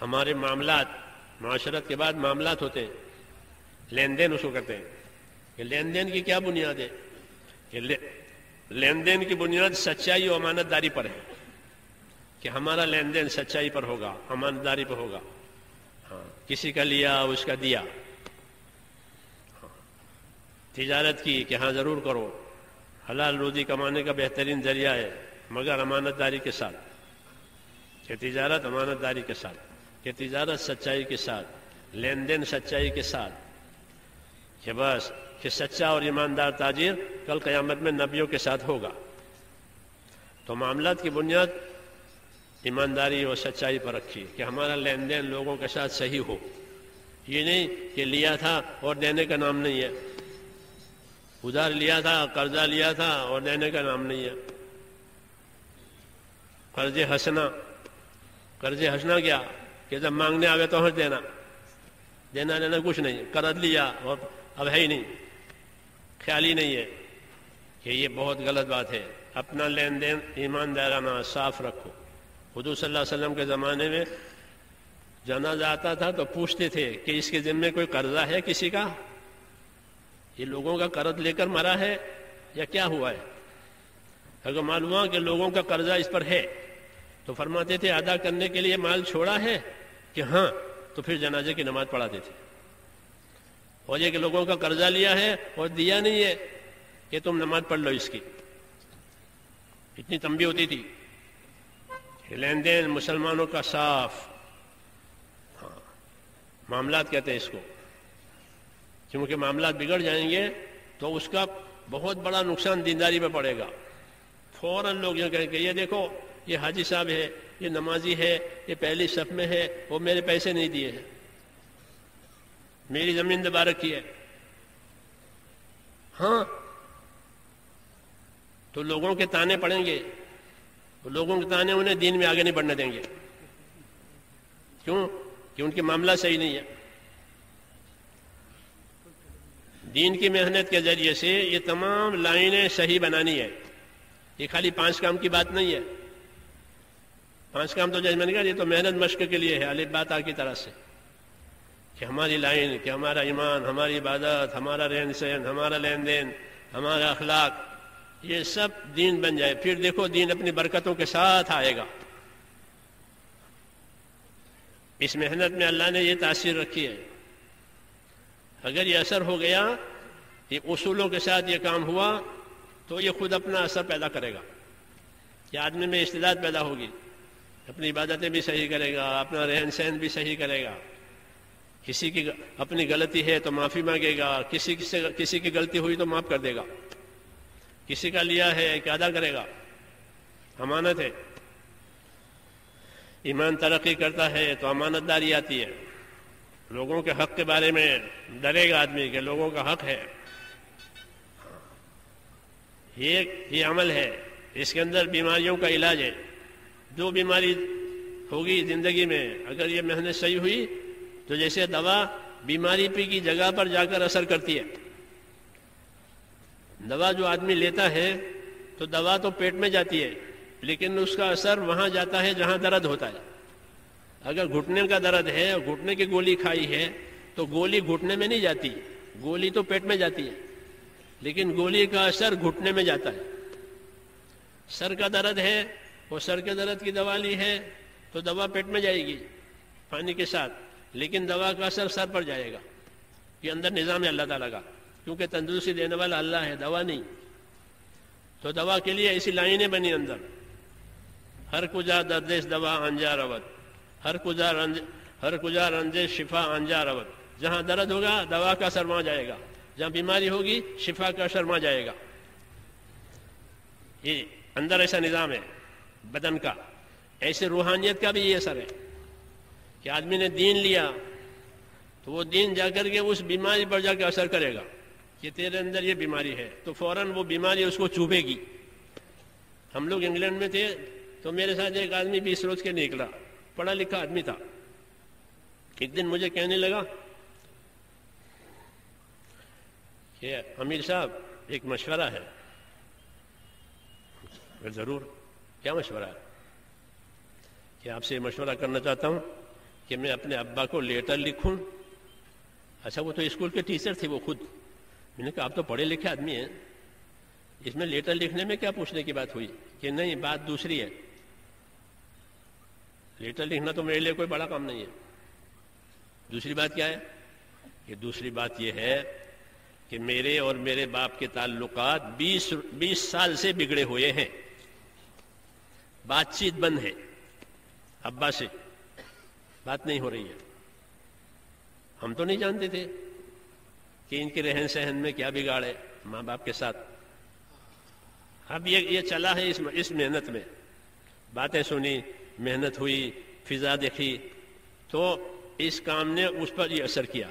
ہمارے معاملات، معاشرت کے بعد معاملات ہوتے ہیں، لین دین اس کو کہتے ہیں کہ لین دین کی کیا بنیاد ہے؟ کہ لین دین کی بنیاد سچائی و امانت داری پر ہے، کہ ہمارا لین دین سچائی پر ہوگا، امانت داری پر ہوگا. ہاں، کسی کا لیا اس کا دیا. تجارت کی کہ ہاں ضرور کرو، حلال روزی کمانے کا بہترین ذریعہ ہے، مگر امانت داری کے ساتھ، کہ تجارت امانت داری کے ساتھ، کہ تجارت سچائی کے ساتھ، لین دین سچائی کے ساتھ، کہ بس کہ سچا اور ایماندار تاجر کل قیامت میں نبیوں کے ساتھ ہوگا. تو معاملات کی بنیاد ایمانداری اور سچائی پر رکھی کہ ہمارا لین دین لوگوں کے ساتھ صحیح ہو. یہ نہیں کہ لیا تھا اور دینے کا نام نہیں ہے، ادھار لیا تھا، قرضہ لیا تھا اور دینے کا نام نہیں ہے. قرض ہنسنا کیا کہ جب مانگنے آگے تو ہنس دینا کچھ نہیں، قرض لیا اور اب ہے ہی نہیں، خیال ہی نہیں ہے. کہ یہ بہت غلط بات ہے. اپنا لین دین ایماندارانہ صاف رکھو. حضور صلی اللہ علیہ وسلم کے زمانے میں جنازہ آتا تھا تو پوچھتے تھے کہ اس کے ذمے کوئی قرضہ ہے کسی کا؟ یہ لوگوں کا قرض لے کر مرا ہے یا کیا ہوا ہے؟ اگر معلوم ہوا کہ لوگوں کا قرضہ اس پر ہے تو فرماتے تھے ادا کرنے کے لیے مال چھوڑا ہے کہ ہاں، تو پھر جنازے کی نماز پڑھاتے تھے. اور یہ کہ لوگوں کا قرضہ لیا ہے اور دیا نہیں ہے کہ تم نماز پڑھ لو اس کی. اتنی تنبیہ ہوتی تھی. لین دین مسلمانوں کا صاف. ہاں، معاملات کہتے ہیں اس کو، کیونکہ معاملات بگڑ جائیں گے تو اس کا بہت بڑا نقصان دینداری پہ پڑے گا. فوراً لوگ یہ کہیں کہ یہ دیکھو یہ حاجی صاحب ہے، یہ نمازی ہے، یہ پہلی صف میں ہے، وہ میرے پیسے نہیں دیے ہیں، میری زمین دبا رکھی ہے. ہاں، تو لوگوں کے تانے پڑیں گے، تو لوگوں کے تانے انہیں دین میں آگے نہیں بڑھنے دیں گے. کیوں؟ کہ ان کے معاملہ صحیح نہیں ہے. دین کی محنت کے ذریعے سے یہ تمام لائنیں صحیح بنانی ہے. یہ خالی 5 کام کی بات نہیں ہے. 5 کام تو جیسے میں نے کہا یہ تو محنت مشق کے لیے ہے، الف با تا کی طرح سے، کہ ہماری لائن، کہ ہمارا ایمان، ہماری عبادت، ہمارا رہن سہن، ہمارا لین دین، ہمارا اخلاق، یہ سب دین بن جائے. پھر دیکھو دین اپنی برکتوں کے ساتھ آئے گا. اس محنت میں اللہ نے یہ تاثیر رکھی ہے. اگر یہ اثر ہو گیا، یہ اصولوں کے ساتھ یہ کام ہوا، تو یہ خود اپنا اثر پیدا کرے گا. کہ آدمی میں استعداد پیدا ہوگی، اپنی عبادتیں بھی صحیح کرے گا، اپنا رہن سہن بھی صحیح کرے گا. کسی کی اپنی غلطی ہے تو معافی مانگے گا، کسی کی غلطی ہوئی تو معاف کر دے گا. کسی کا لیا ہے کہ ادا کرے گا. امانت ہے. ایمان ترقی کرتا ہے تو امانت داری آتی ہے. لوگوں کے حق کے بارے میں ڈرے گا آدمی کہ لوگوں کا حق ہے. یہ عمل ہے. اس کے اندر بیماریوں کا علاج ہے. جو بیماری ہوگی زندگی میں، اگر یہ محنت صحیح ہوئی تو جیسے دوا بیماری پہ کی جگہ پر جا کر اثر کرتی ہے. دوا جو آدمی لیتا ہے تو دوا تو پیٹ میں جاتی ہے، لیکن اس کا اثر وہاں جاتا ہے جہاں درد ہوتا ہے. اگر گھٹنے کا درد ہے اور گھٹنے کی گولی کھائی ہے تو گولی گھٹنے میں نہیں جاتی، گولی تو پیٹ میں جاتی ہے، لیکن گولی کا اثر گھٹنے میں جاتا ہے. سر کا درد ہے اور سر کے درد کی دوا لی ہے تو دوا پیٹ میں جائے گی پانی کے ساتھ، لیکن دوا کا اثر سر پر جائے گا. یہ اندر نظام ہے اللہ تعالیٰ کا، کیونکہ تندرستی دینے والا اللہ ہے، دوا نہیں. تو دوا کے لیے ایسی لائنیں بنی اندر. ہر کجا دردش دوا انجا روت، ہر کجا رنجش شفا انجا روت. جہاں درد ہوگا دوا کا اثر وہاں جائے گا، جہاں بیماری ہوگی شفا کا اثر وہاں جائے گا. یہ اندر ایسا نظام ہے بدن کا. ایسے روحانیت کا بھی یہ اثر ہے کہ آدمی نے دین لیا تو وہ دین جا کر کے اس بیماری پر جا کے اثر کرے گا کہ تیرے اندر یہ بیماری ہے، تو فوراً وہ بیماری اس کو چوبے گی. ہم لوگ انگلینڈ میں تھے تو میرے ساتھ ایک آدمی 20 روز کے نکلا، پڑھا لکھا آدمی تھا. ایک دن مجھے کہنے لگا کہ امیر صاحب ایک مشورہ ہے. ضرور. کیا مشورہ ہے؟ کہ آپ سے مشورہ کرنا چاہتا ہوں کہ میں اپنے ابا کو لیٹر لکھوں. اچھا وہ تو اسکول کے ٹیچر تھے وہ خود. میں نے کہا آپ تو پڑھے لکھے آدمی ہیں, اس میں لیٹر لکھنے میں کیا پوچھنے کی بات ہوئی؟ کہ نہیں بات دوسری ہے, لیٹر لکھنا تو میرے لیے کوئی بڑا کام نہیں ہے. دوسری بات کیا ہے؟ کہ دوسری بات یہ ہے کہ میرے اور میرے باپ کے تعلقات 20 سال سے بگڑے ہوئے ہیں, بات چیت بند ہے, ابا سے بات نہیں ہو رہی ہے. ہم تو نہیں جانتے تھے کہ ان کے رہن سہن میں کیا بگاڑ ہے ماں باپ کے ساتھ. اب یہ چلا ہے اس محنت میں, باتیں سنی, محنت ہوئی, فضا دیکھی, تو اس کام نے اس پر یہ اثر کیا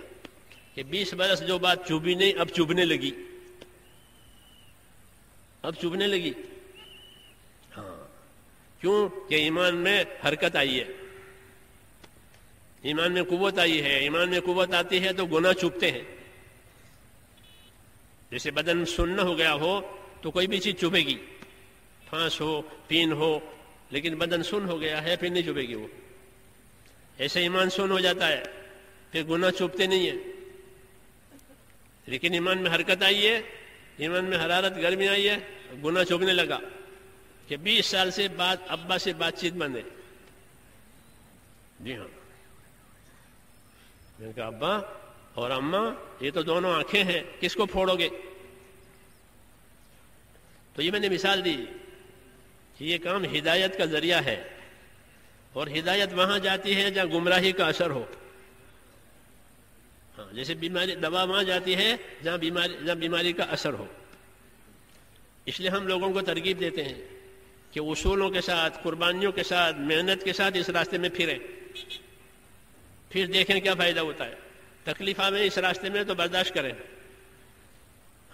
کہ 20 برس جو بات چبھی نہیں اب چبھنے لگی, اب چبھنے لگی. ہاں کیوں؟ کہ ایمان میں حرکت آئی ہے, ایمان میں قوت آئی ہے. ایمان میں قوت آتی ہے تو گناہ چبھتے ہیں. جیسے بدن سن ہو گیا ہو تو کوئی بھی چیز چبھے گی, پھانس ہو, پین ہو, لیکن بدن سن ہو گیا ہے پھر نہیں چبھے گی وہ. ایسے ایمان سن ہو جاتا ہے پھر گناہ چبھتے نہیں ہیں. لیکن ایمان میں حرکت آئی ہے, ایمان میں حرارت گرمی آئی ہے, گناہ چبھنے لگا کہ 20 سال سے بعد ابا سے بات چیت بند ہے. جی ہاں, میں نے کہا ابا اور اماں یہ تو دونوں آنکھیں ہیں, کس کو پھوڑو گے؟ تو یہ میں نے مثال دی کہ یہ کام ہدایت کا ذریعہ ہے, اور ہدایت وہاں جاتی ہے جہاں گمراہی کا اثر ہو. ہاں جیسے بیماری دوا وہاں جاتی ہے جہاں بیماری کا اثر ہو. اس لیے ہم لوگوں کو ترغیب دیتے ہیں کہ اصولوں کے ساتھ, قربانیوں کے ساتھ, محنت کے ساتھ اس راستے میں پھریں, پھر دیکھیں کیا فائدہ ہوتا ہے. تکلیف آئے اس راستے میں تو برداشت کریں.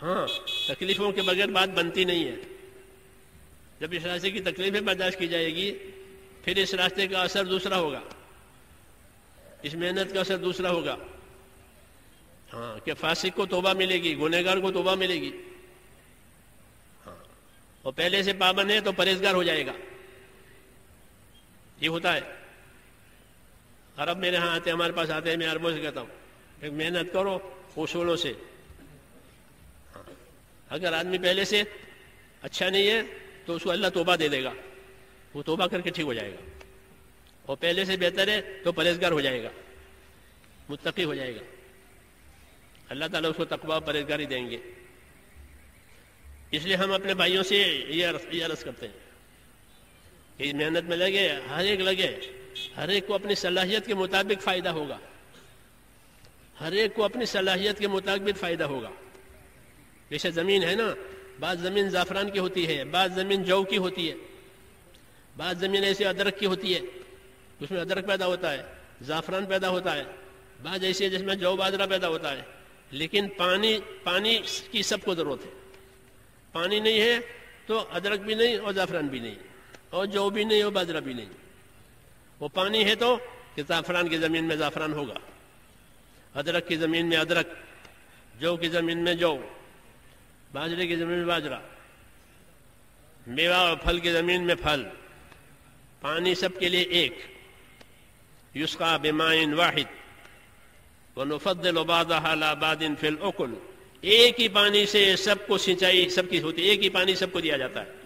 ہاں تکلیفوں کے بغیر بات بنتی نہیں ہے. جب اس راستے کی تکلیفیں برداشت کی جائے گی پھر اس راستے کا اثر دوسرا ہوگا, اس محنت کا اثر دوسرا ہوگا. ہاں کہ فاسق کو توبہ ملے گی, گنہگار کو توبہ ملے گی. ہاں اور پہلے سے پابند ہے تو پرہیزگار ہو جائے گا. یہ ہوتا ہے. عرب میرے ہاں آتے, ہمارے پاس آتے ہیں, میں عربوں سے کہتا ہوں ایک محنت کرو اصولوں سے. ہاں اگر آدمی پہلے سے اچھا نہیں ہے تو اس کو اللہ توبہ دے دے گا, وہ توبہ کر کے ٹھیک ہو جائے گا. اور پہلے سے بہتر ہے تو پرہیزگار ہو جائے گا, متقی ہو جائے گا. اللہ تعالیٰ اس کو تقویٰ و پرہیزگاری دیں گے. اس لیے ہم اپنے بھائیوں سے یہ عرض کرتے ہیں کہ محنت میں لگے, ہر ایک لگے, ہر ایک کو اپنی صلاحیت کے مطابق فائدہ ہوگا, ہر ایک کو اپنی صلاحیت کے مطابق فائدہ ہوگا. جیسے زمین ہے نا, بعض زمین زعفران کی ہوتی ہے, بعض زمین جو کی ہوتی ہے, بعض زمین ایسے ادرک کی ہوتی ہے, اس میں ادرک پیدا ہوتا ہے, زعفران پیدا ہوتا ہے, بعض ایسی ہے جس میں جو باجرہ پیدا ہوتا ہے. لیکن پانی کی سب کو ضرورت ہے. پانی نہیں ہے تو ادرک بھی نہیں اور زعفران بھی نہیں, اور جو بھی نہیں اور باجرہ بھی نہیں. وہ پانی ہے تو کہ زعفران کی زمین میں زعفران ہوگا, ادرک کی زمین میں ادرک, جو کی زمین میں جو, باجرے کی زمین میں باجرہ, میوہ اور پھل کی زمین میں پھل. پانی سب کے لیے ایک. یسقى بماء واحد ونفضل بعضها على بعض في الأكل. ایک ہی پانی سے سب کو سینچائی سب کی ہوتی ہے, ایک ہی پانی سب کو دیا جاتا ہے.